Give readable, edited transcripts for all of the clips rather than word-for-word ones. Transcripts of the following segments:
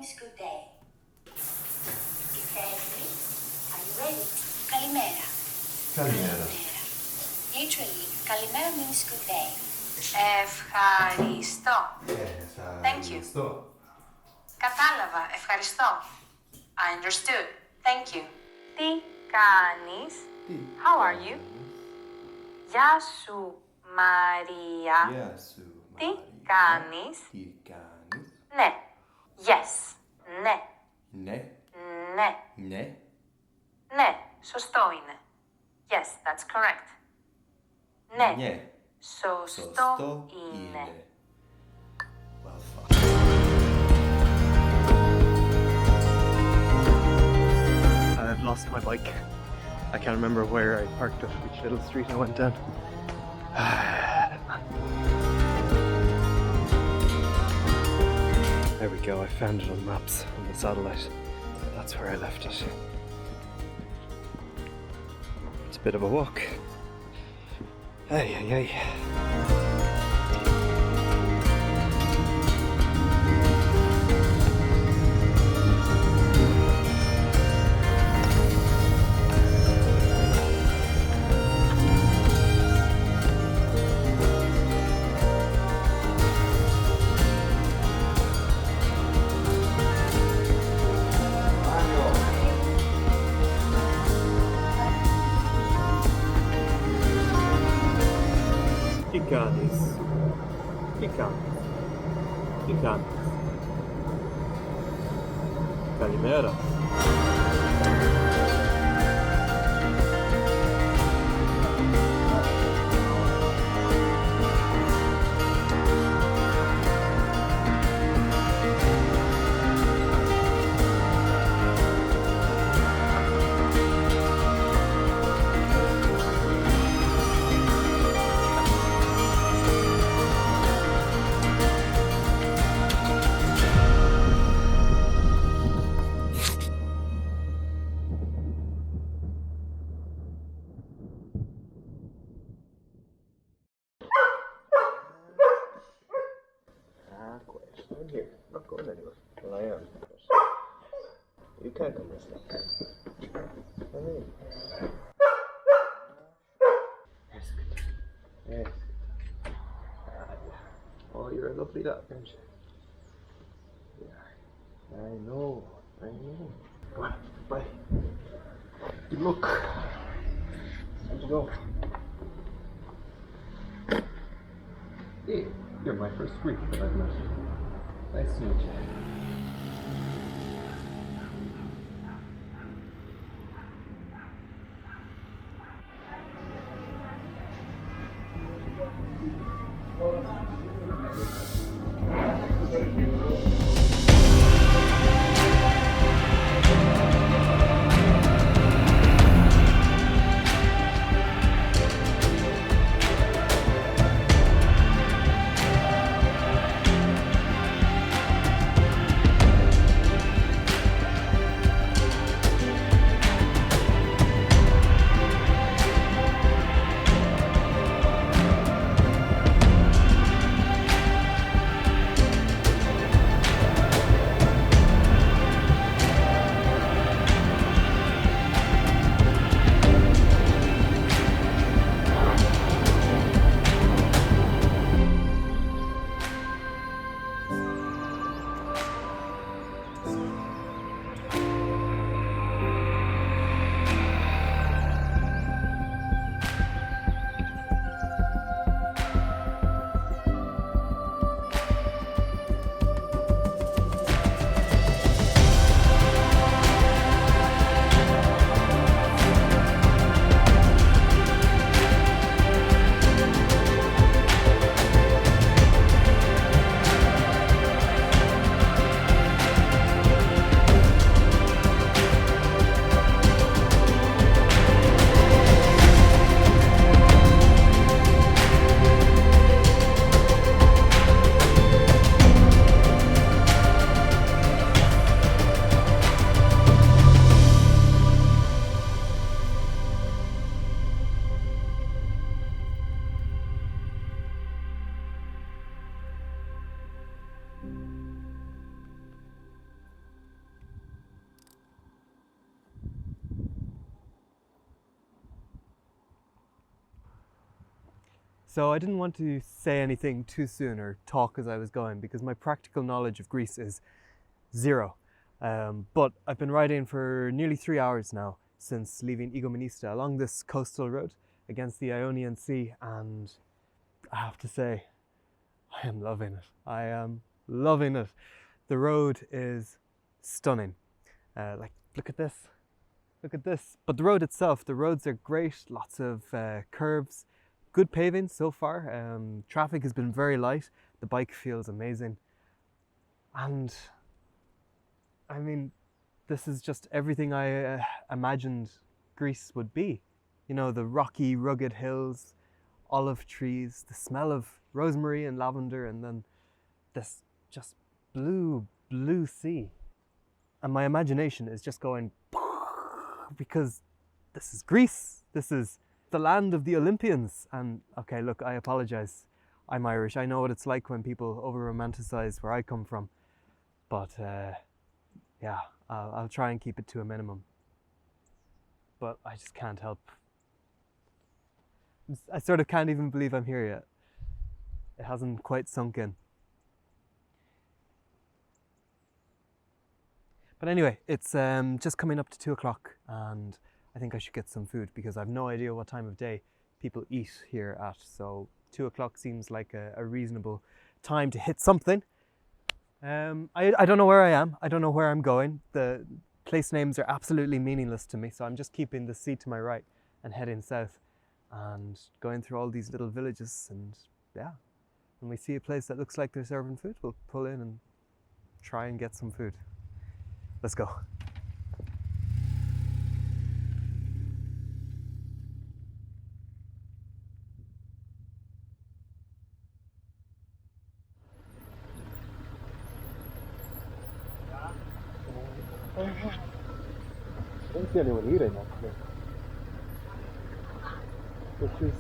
means good day. Είστε έτοιμοι? Are you ready? Καλημέρα. Καλημέρα. Literally, καλημέρα means good day. Ευχαριστώ. Thank you. Κατάλαβα. Ευχαριστώ. I understood. Thank you. Τι κάνεις? How are you? Γεια σου, Μαρία. Γεια σου, Μαρία. Τι κάνεις? Τι κάνεις? Ναι. Yes. Ναι. Ναι. Ναι. Ναι. Ναι. Σωστό είναι. Yes, that's correct. Ναι. Ναι. Σωστό είναι. Well, fuck. I've lost my bike. I can't remember where I parked it, which little street I went down. There we go, I found it on maps on the satellite. That's where I left it. It's a bit of a walk. Ay, ay, ay. Picanis. Picanis. Picanis. Calimera. I'm here. I'm not going anywhere. Well, I am. But you can't come this way. Come in. Yes, good. Yes. Oh, you're a lovely dog, aren't you? Yeah. I know. I know. Come on. Bye. Good luck. Time to go. Hey, you're my first Greek that I've met. Nice to meet you. So I didn't want to say anything too soon or talk as I was going because my practical knowledge of Greece is zero. But I've been riding for nearly 3 hours now since leaving Igoumenista along this coastal road against the Ionian Sea, and I have to say, I am loving it. I am loving it. The road is stunning. Like, look at this. Look at this. But the road itself, the roads are great. Lots of curves. Good paving so far. Traffic has been very light. The bike feels amazing. And I mean, this is just everything I imagined Greece would be. You know, the rocky, rugged hills, olive trees, the smell of rosemary and lavender, and then this just blue, blue sea. And my imagination is just going, because this is Greece. This is the land of the Olympians. And okay, look, I apologize. I'm Irish. I know what it's like when people over-romanticize where I come from. But yeah, I'll try and keep it to a minimum. But I just can't help. I sort of can't even believe I'm here yet. It hasn't quite sunk in. But anyway, it's just coming up to 2 o'clock, and I think I should get some food because I've no idea what time of day people eat here at. So 2 o'clock seems like a reasonable time to hit something. I don't know where I am. I don't know where I'm going. The place names are absolutely meaningless to me, so I'm just keeping the sea to my right and heading south and going through all these little villages. And yeah, when we see a place that looks like they're serving food, we'll pull in and try and get some food. Let's go. I don't see anyone eating actually. Butchers,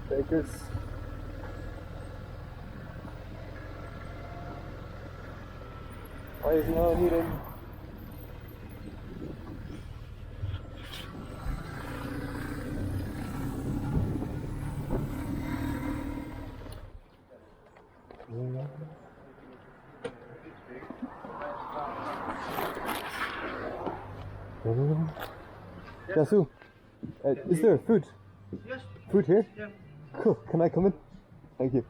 bakers. Why is no one eating? Yasu, is there food? Yes. Food here? Yeah. Cool. Can I come in? Thank you.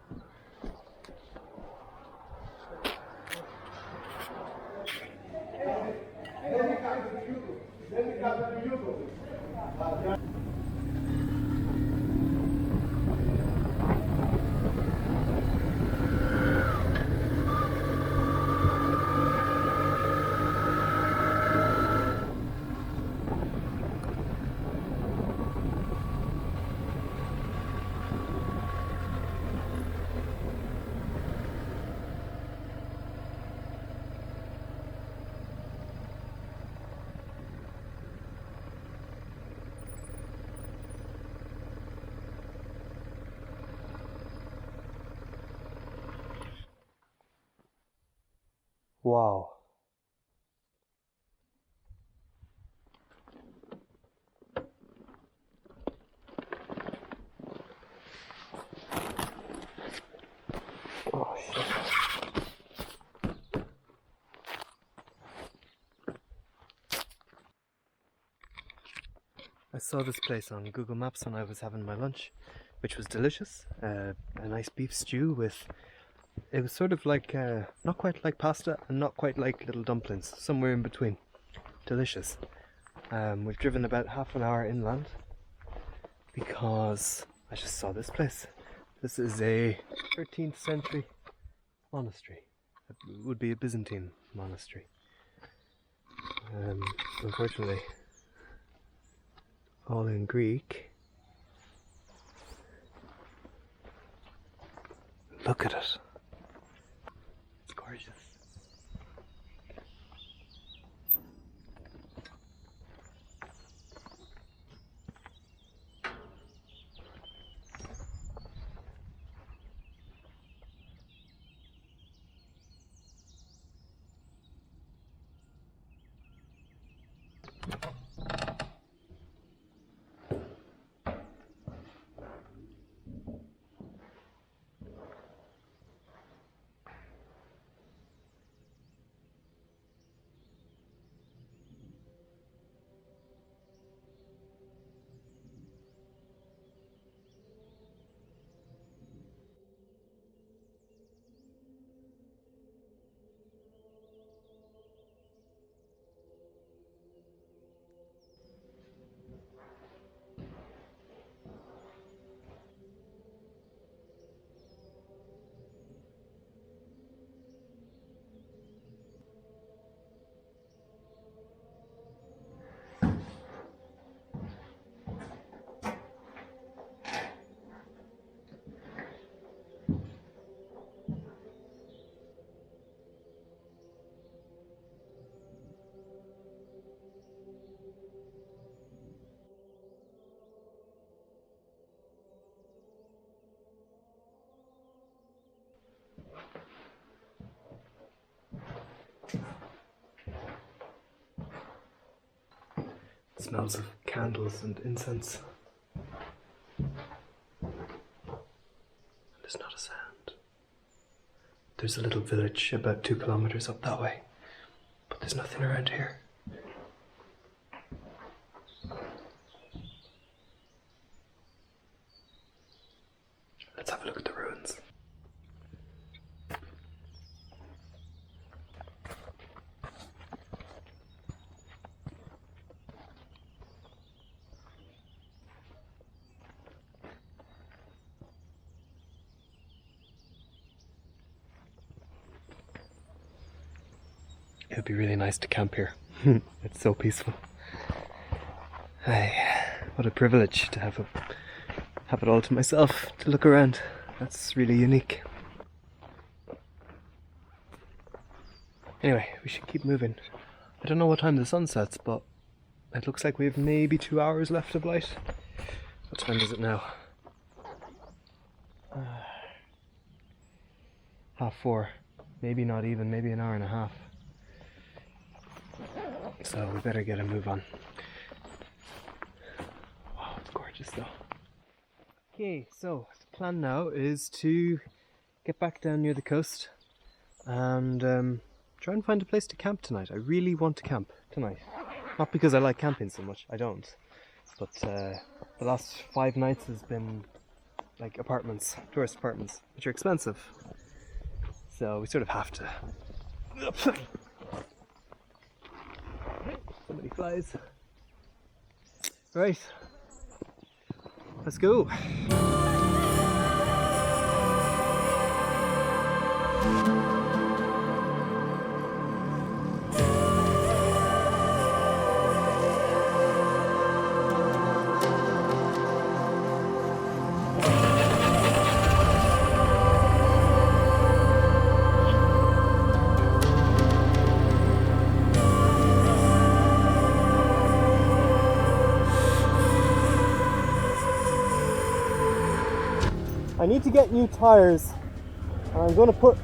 Wow. Oh shit. I saw this place on Google Maps when I was having my lunch, which was delicious. A nice beef stew with, it was sort of like, not quite like pasta and not quite like little dumplings, somewhere in between. Delicious. We've driven about half an hour inland because I just saw this place. This is a 13th century monastery. It would be a Byzantine monastery. Unfortunately, all in Greek. Look at it. It's gorgeous. It smells of candles and incense. There's not a sound. There's a little village about 2 kilometers up that way, but there's nothing around here. Let's have a look at the ruins. It would be really nice to camp here. It's so peaceful. What a privilege to have it all to myself, to look around. That's really unique. Anyway, we should keep moving. I don't know what time the sun sets, but it looks like we have maybe 2 hours left of light. What time is it now? 4:30. Maybe not even, maybe an hour and a half. So we better get a move on. Wow, it's gorgeous though. Okay, so the plan now is to get back down near the coast and try and find a place to camp tonight. I really want to camp tonight. Not because I like camping so much, I don't. But the last 5 nights has been like apartments, tourist apartments, which are expensive. So we sort of have to. So many flies. Right, let's go. I need to get new tires, and I'm going to put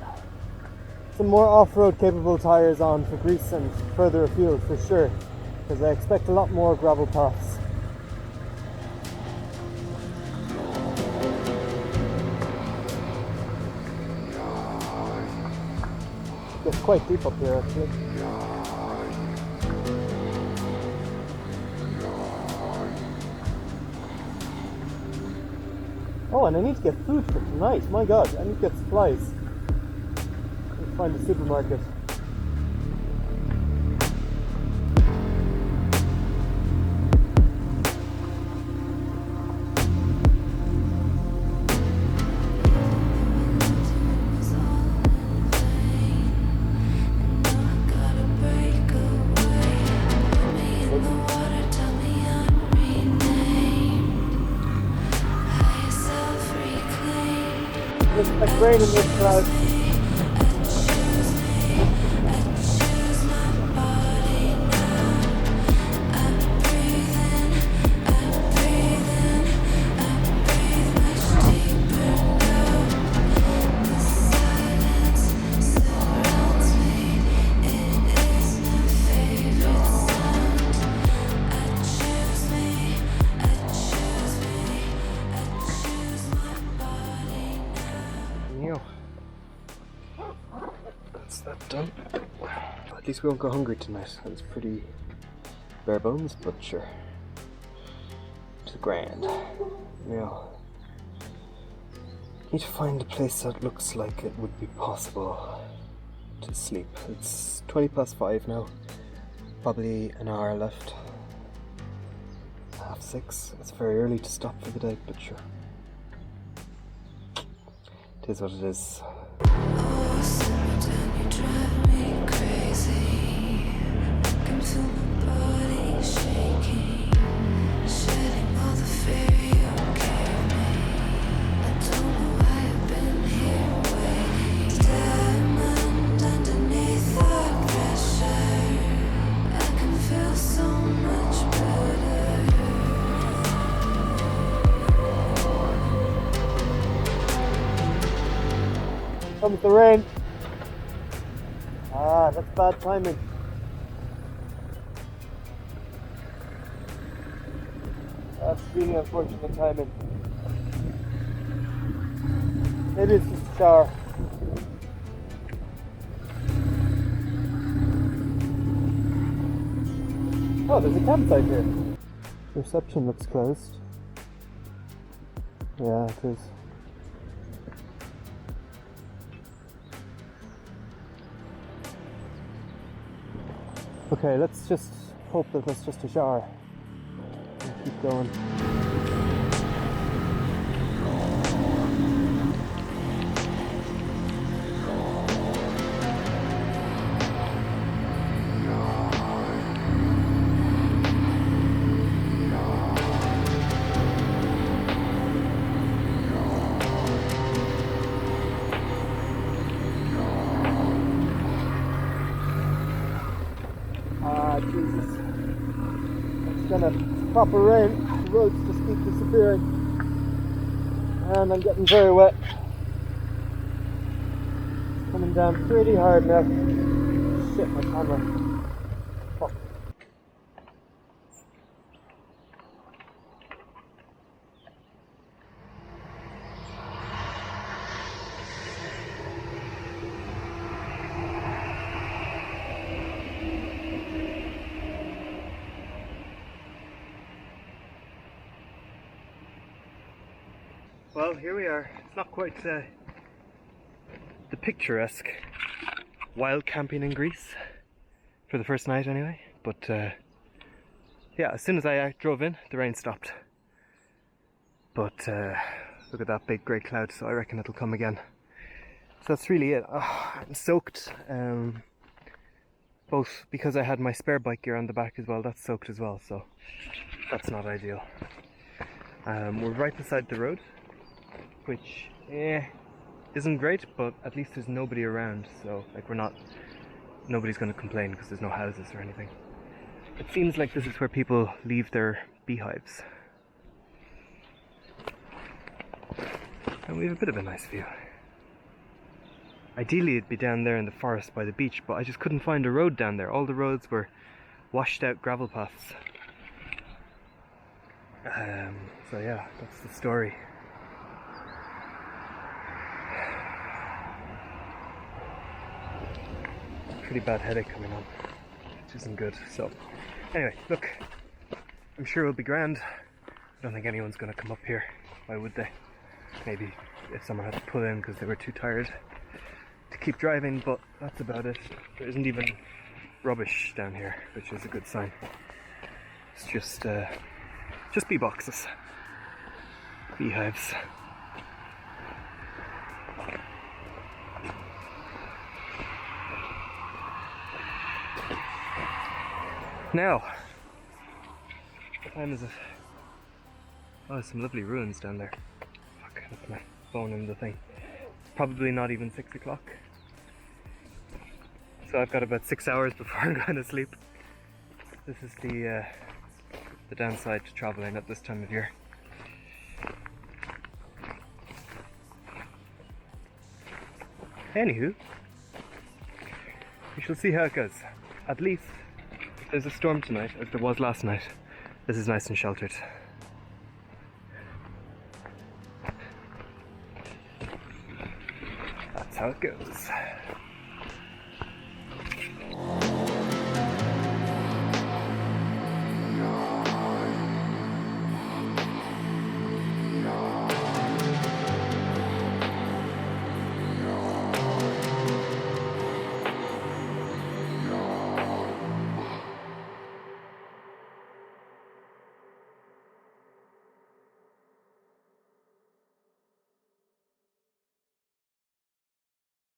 some more off-road capable tires on for Greece and further afield for sure, because I expect a lot more gravel paths. It gets quite deep up here actually. Oh, and I need to get food for tonight. My god, I need to get supplies. Let's find a supermarket. Looks like rain in this cloud. That's that done. At least we won't go hungry tonight. That was pretty bare bones, but sure. It's grand. Now, need to find a place that looks like it would be possible to sleep. It's 5:20 now. Probably an hour left. 6:30. It's very early to stop for the day, but sure. It is what it is. Comes the rain. Ah, that's bad timing. That's really unfortunate timing. Maybe it's just a shower. Oh, there's a campsite here. The reception looks closed. Yeah, it is. Okay, let's just hope that that's just a shower. And keep going. Ah, Jesus. It's gonna proper rain. The roads just keep disappearing. And I'm getting very wet. It's coming down pretty hard now. Shit, my camera. Fuck. Well, here we are. It's not quite the picturesque wild camping in Greece for the first night anyway, but yeah, as soon as I drove in, the rain stopped. But look at that big grey cloud, so I reckon it'll come again. So that's really it. Oh, I'm soaked, both because I had my spare bike gear on the back as well. That's soaked as well, so that's not ideal. We're right beside the road, which isn't great, but at least there's nobody around, so like nobody's going to complain because there's no houses or anything. It seems like this is where people leave their beehives, and we have a bit of a nice view. Ideally it'd be down there in the forest by the beach, but I just couldn't find a road down there. All the roads were washed out gravel paths. So yeah, that's the story. Pretty bad headache coming on, which isn't good. So anyway, look, I'm sure it'll be grand. I don't think anyone's going to come up here. Why would they? Maybe if someone had to pull in because they were too tired to keep driving, but that's about it. There isn't even rubbish down here, which is a good sign. It's just bee boxes, beehives. Now, what time is it? Oh, there's some lovely ruins down there. Fuck, that's my phone in the thing. It's probably not even 6 o'clock. So I've got about 6 hours before I'm going to sleep. This is the downside to traveling at this time of year. Anywho, we shall see how it goes. At least, if there's a storm tonight, as there was last night, this is nice and sheltered. That's how it goes.